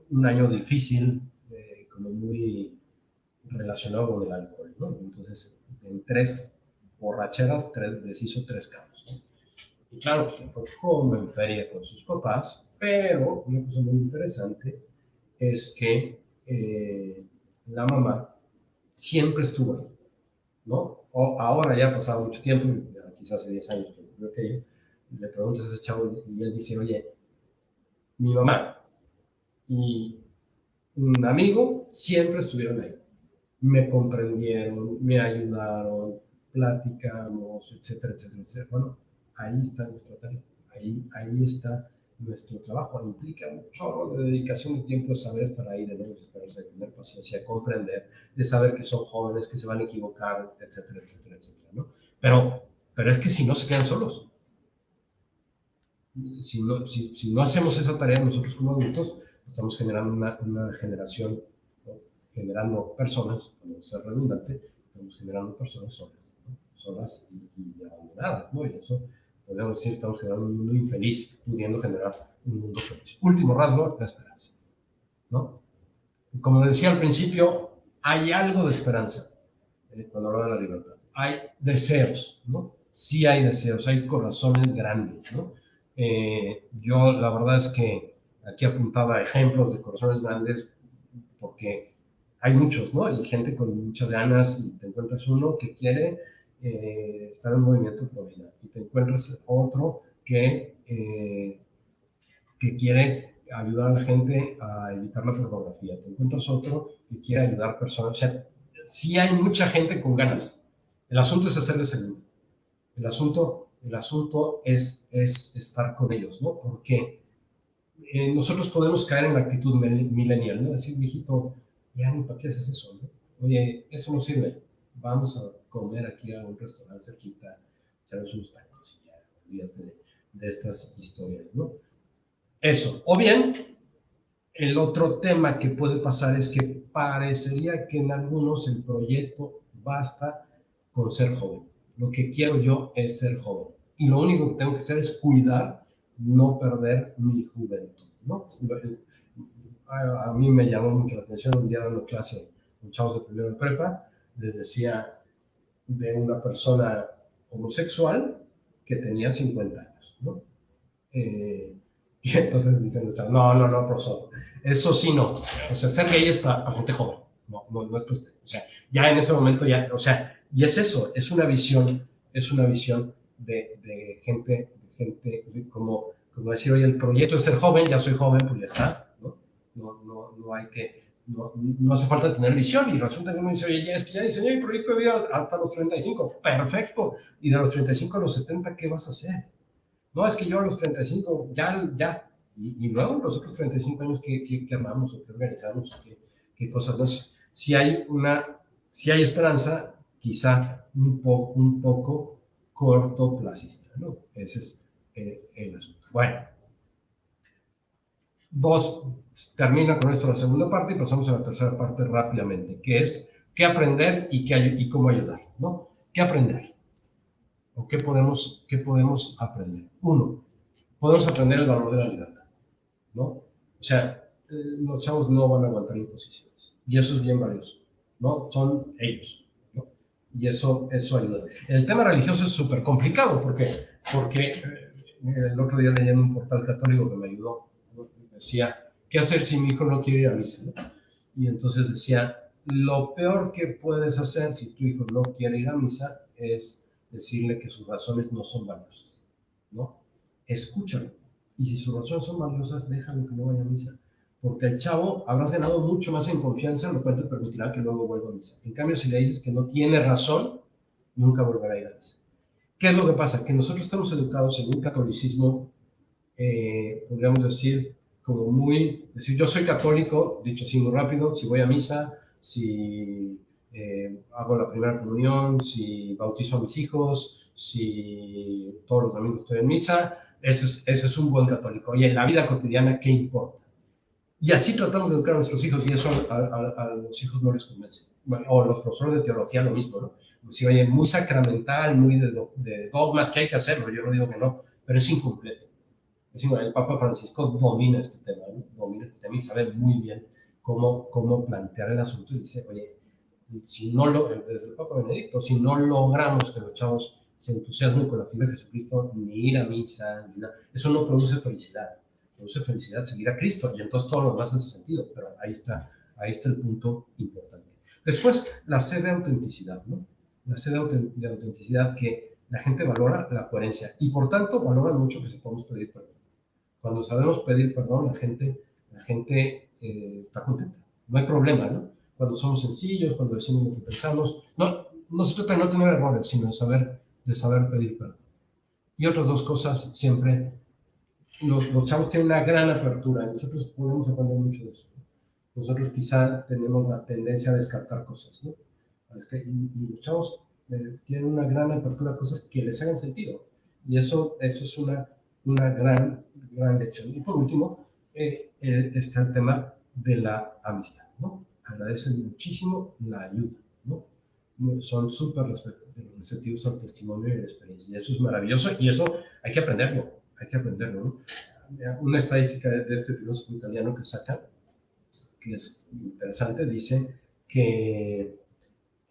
un año difícil, como muy relacionado con el alcohol, ¿no? Entonces, en 3 borracheras, deshizo 3 carros, ¿no? Y claro, que fue como en feria con sus papás, pero una cosa muy interesante es que la mamá siempre estuvo ahí, ¿no? Ahora ya ha pasado mucho tiempo, quizás hace 10 años que ocurrió aquello, le preguntas a ese chavo y él dice, oye, mi mamá y un amigo siempre estuvieron ahí. Me comprendieron, me ayudaron, platicamos, etcétera, etcétera, etcétera. Bueno, ahí está nuestra tarea, ahí está nuestro trabajo. Implica un chorro de dedicación de tiempo, de saber estar ahí, de no desesperarse, de tener paciencia, de comprender, de saber que son jóvenes, que se van a equivocar, etcétera, etcétera, etcétera, ¿no? Pero es que si no se quedan solos, si no hacemos esa tarea nosotros como adultos, estamos generando una generación, ¿no?, generando personas, para no ser redundante, estamos generando personas solas, ¿no?, solas y abandonadas, ¿no? Y eso, podríamos decir, estamos generando un mundo infeliz, pudiendo generar un mundo feliz. Último rasgo, la esperanza, ¿no? Como decía al principio, hay algo de esperanza cuando hablaba de la libertad. Hay deseos, ¿no? Sí hay deseos, hay corazones grandes, ¿no? Yo la verdad es que aquí apuntaba ejemplos de corazones grandes porque hay muchos, ¿no? Hay gente con muchas ganas y te encuentras uno que quiere estar en movimiento pro vida y te encuentras otro que quiere ayudar a la gente a evitar la pornografía, te encuentras otro que quiere ayudar a personas. O sea, sí hay mucha gente con ganas. El asunto es hacerles el mundo. El asunto es estar con ellos, ¿no? Porque nosotros podemos caer en la actitud millennial, ¿no? Decir, viejito, ya ni para qué haces eso, ¿no? Oye, eso no sirve. Vamos a comer aquí a un restaurante cerquita, echarnos unos tacos y ya, olvídate de estas historias, ¿no? Eso. O bien, el otro tema que puede pasar es que parecería que en algunos el proyecto basta con ser joven. Lo que quiero yo es ser joven. Y lo único que tengo que hacer es cuidar, no perder mi juventud, ¿no? A mí me llamó mucho la atención un día dando clase con chavos de primero de prepa, les decía de una persona homosexual que tenía 50 años, ¿no? Y entonces dicen, no, profesor, eso sí no. O sea, ser gay es para gente joven, no es para usted. O sea, ya en ese momento ya, o sea, y es eso, es una visión de gente como decir, oye, el proyecto es ser joven, ya soy joven, pues ya está, ¿no? No hay que, no hace falta tener visión, y resulta que uno dice, oye, es que ya diseñé mi proyecto de vida hasta los 35, perfecto, y de los 35 a los 70, ¿qué vas a hacer? No, es que yo a los 35, ya. Y luego los otros 35 años que armamos o que organizamos, qué cosas. Entonces, si hay esperanza, quizá un poco cortoplacista, ¿no? Ese es el asunto. Bueno, termina con esto la segunda parte y pasamos a la tercera parte rápidamente, que es qué aprender y cómo ayudar, ¿no? ¿Qué aprender? ¿O qué podemos aprender? Uno, podemos aprender el valor de la libertad, ¿no? O sea, los chavos no van a aguantar imposiciones. Y eso es bien valioso, ¿no? Son ellos, ¿no? Y eso ayuda. El tema religioso es súper complicado porque el otro día leyendo un portal católico que me ayudó, ¿no? Decía, ¿qué hacer si mi hijo no quiere ir a misa? ¿No? Y entonces decía, lo peor que puedes hacer si tu hijo no quiere ir a misa es decirle que sus razones no son valiosas, ¿no? Escúchalo. Y si sus razones son valiosas, déjalo que no vaya a misa. Porque el chavo habrás ganado mucho más en confianza, lo cual te permitirá que luego vuelva a misa. En cambio, si le dices que no tiene razón, nunca volverá a ir a misa. ¿Qué es lo que pasa? Que nosotros estamos educados en un catolicismo, podríamos decir, como muy, decir, yo soy católico, dicho así muy rápido, si voy a misa, si hago la primera comunión, si bautizo a mis hijos, si todos los domingos estoy en misa, ese es un buen católico. Y en la vida cotidiana, ¿qué importa? Y así tratamos de educar a nuestros hijos y eso a los hijos no les convence. Bueno, o los profesores de teología lo mismo, ¿no? Pues si oye, muy sacramental, muy de dogmas que hay que hacerlo, yo no digo que no, pero es incompleto. El Papa Francisco domina este tema, ¿no? Domina este tema y sabe muy bien cómo plantear el asunto y dice, oye, si no desde el Papa Benedicto, si no logramos que los chavos se entusiasmen con la figura de Jesucristo, ni ir a misa, ni nada, eso no produce felicidad. Produce felicidad seguir a Cristo y entonces todo lo demás hace sentido, pero ahí está el punto importante. Después, la sed de autenticidad, ¿no? La sed de autenticidad que la gente valora la coherencia y por tanto valora mucho que sepamos pedir perdón. Cuando sabemos pedir perdón, la gente está contenta. No hay problema, ¿no? Cuando somos sencillos, cuando decimos lo que pensamos. No se trata de no tener errores, sino de saber pedir perdón. Y otras dos cosas, siempre, los chavos tienen una gran apertura. Nosotros podemos aprender mucho de eso. Nosotros quizá tenemos la tendencia a descartar cosas, ¿no? Y los chavos tienen una gran apertura a cosas que les hagan sentido. Y eso es una gran lección. Y por último, está el tema de la amistad, ¿no? Agradecen muchísimo la ayuda, ¿no? Son súper receptivos al testimonio y a la experiencia. Y eso es maravilloso y eso hay que aprenderlo, ¿no? Una estadística de este filósofo italiano que saca, que es interesante, dice que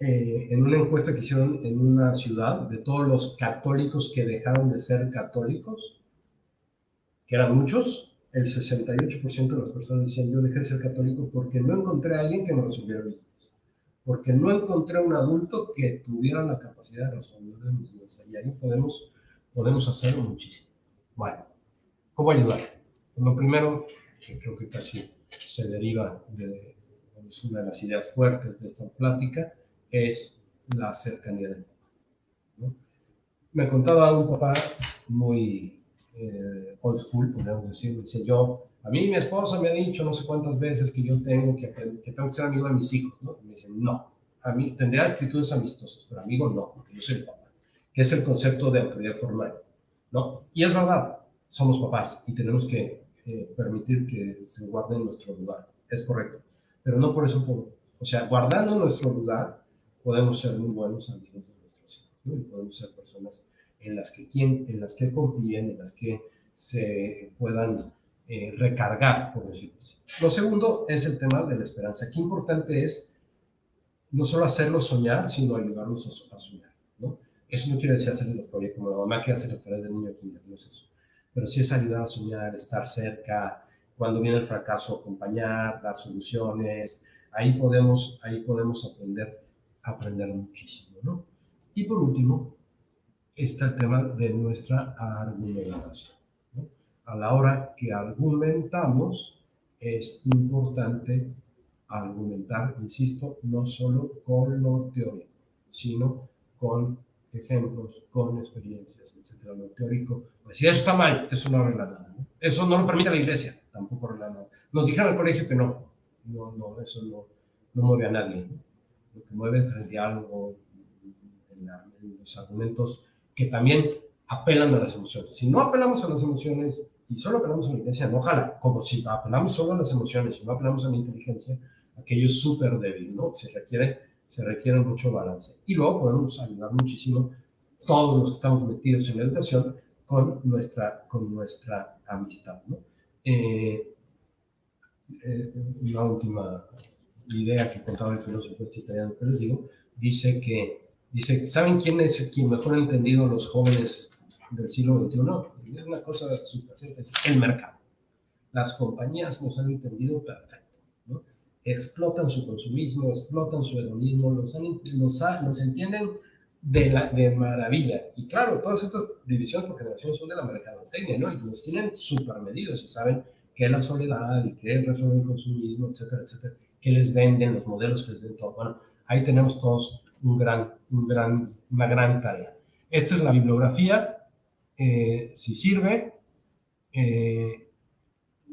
en una encuesta que hicieron en una ciudad de todos los católicos que dejaron de ser católicos, que eran muchos, el 68% de las personas decían, yo dejé de ser católico porque no encontré a alguien que me resolviera mis dudas, porque no encontré a un adulto que tuviera la capacidad de resolver mis dudas. Y ahí podemos hacer muchísimo. Bueno, ¿cómo ayudar? Pues lo primero, que creo que casi se deriva es una de las ideas fuertes de esta plática, es la cercanía del papá, ¿no? Me contaba un papá muy old school, podríamos decir, dice a mí mi esposa me ha dicho no sé cuántas veces que yo tengo que ser amigo de mis hijos, ¿no? Y me dicen, no, a mí tendría actitudes amistosas, pero amigo no, porque yo soy el papá, que es el concepto de autoridad formal, ¿no? Y es verdad, somos papás y tenemos que permitir que se guarde en nuestro lugar, es correcto, pero no por eso, o sea, guardando nuestro lugar, podemos ser muy buenos amigos de nuestros hijos, ¿no? Y podemos ser personas en las que confíen, en las que se puedan recargar, por decirlo así. Lo segundo es el tema de la esperanza. Qué importante es no solo hacerlos soñar, sino ayudarlos a soñar, ¿no? Eso no quiere decir hacerles los proyectos como la mamá que hace las tareas del niño kinder, no es eso. Pero sí es ayudar a soñar, estar cerca, cuando viene el fracaso, acompañar, dar soluciones. Ahí podemos aprender muchísimo, ¿no? Y por último, está el tema de nuestra argumentación, ¿no? A la hora que argumentamos, es importante argumentar, insisto, no solo con lo teórico, sino con ejemplos, con experiencias, etc. Lo teórico, pues si eso está mal, eso no arregla nada, ¿no? Eso no lo permite la iglesia, tampoco arregla nada. Nos dijeron al colegio que eso no mueve a nadie, ¿no? Lo que mueve es el diálogo, en los argumentos que también apelan a las emociones. Si no apelamos a las emociones y solo apelamos a la iglesia, no jala, como si apelamos solo a las emociones y no apelamos a la inteligencia, aquello es súper débil, ¿no? Se requiere mucho balance. Y luego podemos ayudar muchísimo todos los que estamos metidos en la educación con nuestra amistad, ¿no? una última idea que contaba el filósofo italiano que les digo, dice, ¿saben quién es quien mejor ha entendido los jóvenes del siglo XXI? Es una cosa súper simple, es el mercado. Las compañías nos han entendido perfecto, ¿no? Explotan su consumismo, explotan su hedonismo, los entienden de maravilla. Y claro, todas estas divisiones por generaciones son de la mercadotecnia, ¿no? Y los tienen súper medidos y saben qué es la soledad y qué es resolver el consumismo, etcétera, etcétera. Qué les venden, los modelos que les venden, todo. Bueno, ahí tenemos todos una gran tarea. Esta es la bibliografía, si sirve.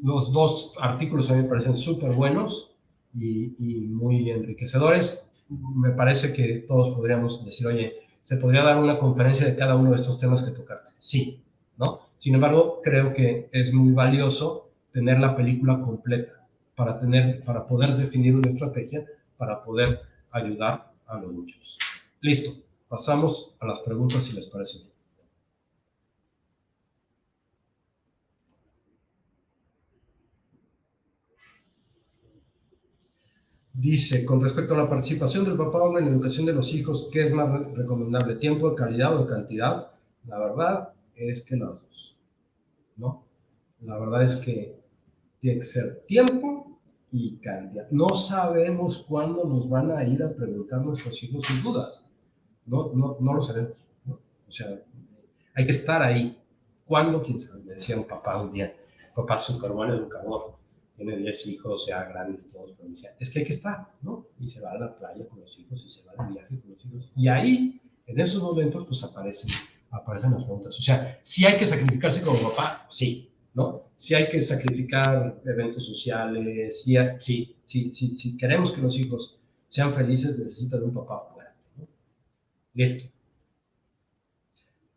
Los dos artículos a mí me parecen súper buenos y muy enriquecedores. Me parece que todos podríamos decir, oye, ¿se podría dar una conferencia de cada uno de estos temas que tocaste? Sí, ¿no? Sin embargo, creo que es muy valioso tener la película completa para poder definir una estrategia, para poder ayudar a los muchos. Listo, pasamos a las preguntas si les parece bien. Dice, con respecto a la participación del papá en la educación de los hijos, ¿qué es más recomendable? ¿Tiempo de calidad o de cantidad? La verdad es que las dos, ¿no? La verdad es que tiene que ser tiempo y cantidad. No sabemos cuándo nos van a ir a preguntar nuestros hijos sus dudas. No lo sabemos, ¿no? O sea, hay que estar ahí. ¿Cuándo? ¿Quién sabe? Me decía un papá un día, papá súper buen educador, tiene 10 hijos ya grandes todos, pero me decía, es que hay que estar, ¿no? Y se va a la playa con los hijos y se va de viaje con los hijos. Y ahí, en esos momentos, pues aparecen las preguntas. O sea, si hay que sacrificarse como papá, sí, ¿no? Si hay que sacrificar eventos sociales, si queremos que los hijos sean felices, necesitan un papá fuerte, ¿no? Listo.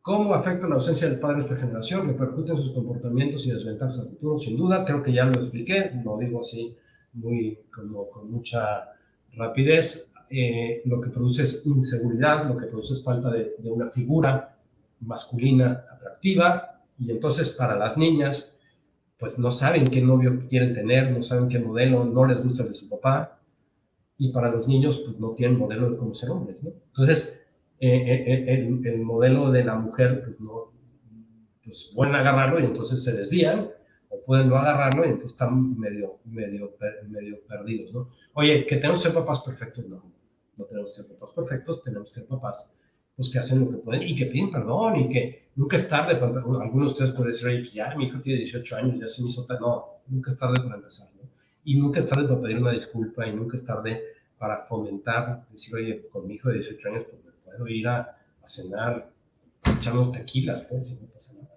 ¿Cómo afecta la ausencia del padre a esta generación? ¿Repercute en sus comportamientos y desventajas a futuro? Sin duda, creo que ya lo expliqué, lo digo así con mucha rapidez. Lo que produce es inseguridad, lo que produce es falta de una figura masculina atractiva, y entonces para las niñas, pues no saben qué novio quieren tener, no saben qué modelo, no les gusta el de su papá, y para los niños, pues no tienen modelo de cómo ser hombres, ¿no? Entonces, el modelo de la mujer, pues no, pues pueden agarrarlo y entonces se desvían, o pueden no agarrarlo y entonces están medio perdidos, ¿no? Oye, que tenemos que ser papás perfectos, no tenemos que ser papás perfectos, tenemos que ser papás pues que hacen lo que pueden y que piden perdón y que nunca es tarde. Algunos de ustedes pueden decir, oye, pues ya mi hijo tiene 18 años, ya se me hizo tal. No, nunca es tarde para empezar, ¿no? Y nunca es tarde para pedir una disculpa y nunca es tarde para fomentar, decir, oye, con mi hijo de 18 años, pues me puedo ir a cenar, a echar unos tequilas, pues, y no pasa nada.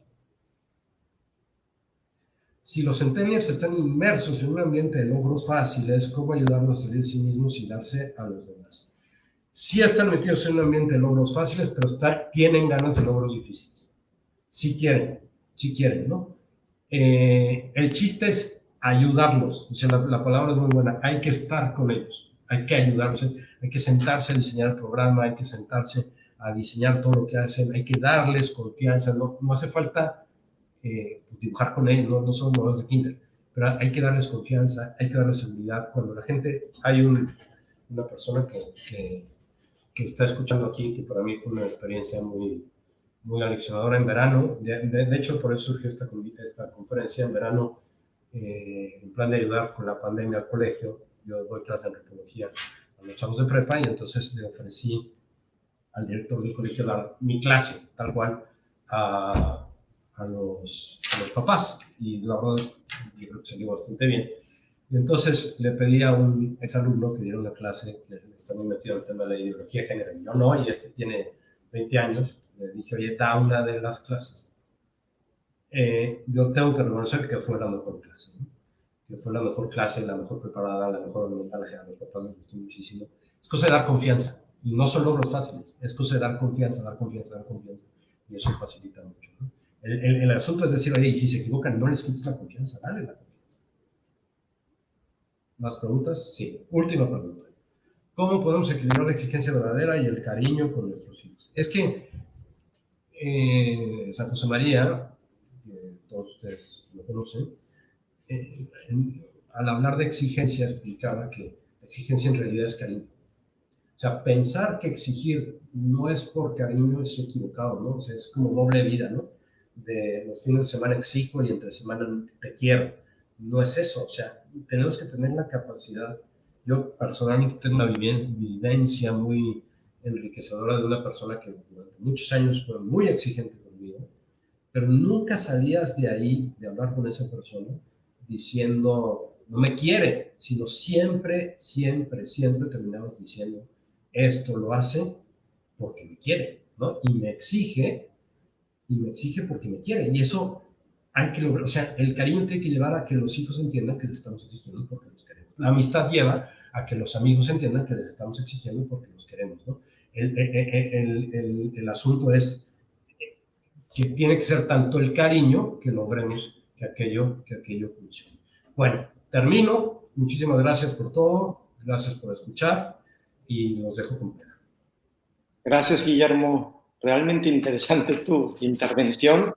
Si los centennials están inmersos en un ambiente de logros fáciles, ¿cómo ayudarlos a salir de sí mismos y darse a los demás? Sí están metidos en un ambiente de logros fáciles, pero tienen ganas de logros difíciles. Sí quieren, ¿no? El chiste es ayudarlos. O sea, la palabra es muy buena. Hay que estar con ellos, hay que ayudarlos, hay que sentarse a diseñar el programa, hay que sentarse a diseñar todo lo que hacen, hay que darles confianza. No hace falta dibujar con ellos, no son modelos de kinder, pero hay que darles confianza, hay que darles seguridad. Cuando la gente, hay una persona que está escuchando aquí, que para mí fue una experiencia muy aleccionadora en verano. De hecho, por eso surgió esta conferencia en verano, en plan de ayudar con la pandemia al colegio. Yo doy clase de antropología a los chavos de prepa y entonces le ofrecí al director del colegio dar mi clase, tal cual, a los papás. Y la verdad, yo creo que salió bastante bien. Y entonces le pedí a un exalumno que diera una clase que está muy metido en el tema de la ideología de género. Y yo no, y este tiene 20 años. Le dije, oye, da una de las clases. Yo tengo que reconocer que fue la mejor clase, ¿no? Que fue la mejor clase, la mejor preparada, la mejor argumentada. A los papás les gustó muchísimo. Es cosa de dar confianza. Y no son logros fáciles. Es cosa de dar confianza. Y eso facilita mucho, ¿no? El asunto es decir, oye, y si se equivocan, no les quites la confianza, dale la confianza. ¿Más preguntas? Sí. Última pregunta. ¿Cómo podemos equilibrar la exigencia verdadera y el cariño con nuestros hijos? Es que San José María, que todos ustedes lo conocen, al hablar de exigencia explicaba que la exigencia en realidad es cariño. O sea, pensar que exigir no es por cariño es equivocado, ¿no? O sea, es como doble vida, ¿no? De los fines de semana exijo y entre semana te quiero. No es eso, o sea, tenemos que tener la capacidad. Yo personalmente tengo una vivencia muy enriquecedora de una persona que durante muchos años fue muy exigente conmigo, pero nunca salías de ahí, de hablar con esa persona, diciendo, no me quiere, sino siempre, siempre, siempre terminabas diciendo, esto lo hace porque me quiere, ¿no? Y me exige porque me quiere. Y eso hay que lograr, o sea, el cariño tiene que llevar a que los hijos entiendan que les estamos exigiendo porque los queremos. La amistad lleva a que los amigos entiendan que les estamos exigiendo porque los queremos, ¿no? El asunto es que tiene que ser tanto el cariño que logremos que aquello funcione. Bueno, termino. Muchísimas gracias por todo. Gracias por escuchar y los dejo con pena. Gracias, Guillermo. Realmente interesante tu intervención.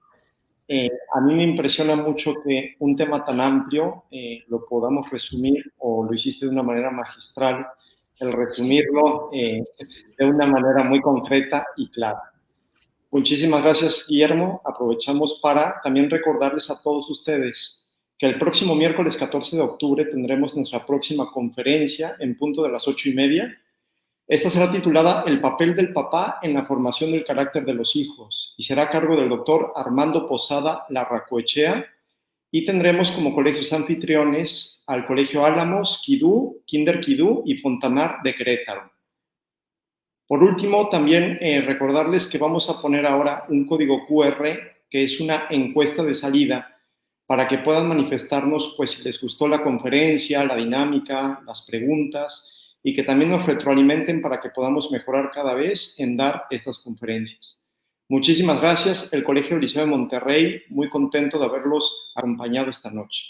A mí me impresiona mucho que un tema tan amplio lo podamos resumir, o lo hiciste de una manera magistral, el resumirlo de una manera muy concreta y clara. Muchísimas gracias, Guillermo. Aprovechamos para también recordarles a todos ustedes que el próximo miércoles 14 de octubre tendremos nuestra próxima conferencia en punto de las 8:30. Esta será titulada El papel del papá en la formación del carácter de los hijos y será a cargo del doctor Armando Posada Larracoechea, y tendremos como colegios anfitriones al Colegio Álamos, Quidú, Kinder Quidú y Fontanar de Querétaro. Por último, también recordarles que vamos a poner ahora un código QR, que es una encuesta de salida, para que puedan manifestarnos pues si les gustó la conferencia, la dinámica, las preguntas, y que también nos retroalimenten para que podamos mejorar cada vez en dar estas conferencias. Muchísimas gracias, el Colegio Liceo de Monterrey, muy contento de haberlos acompañado esta noche.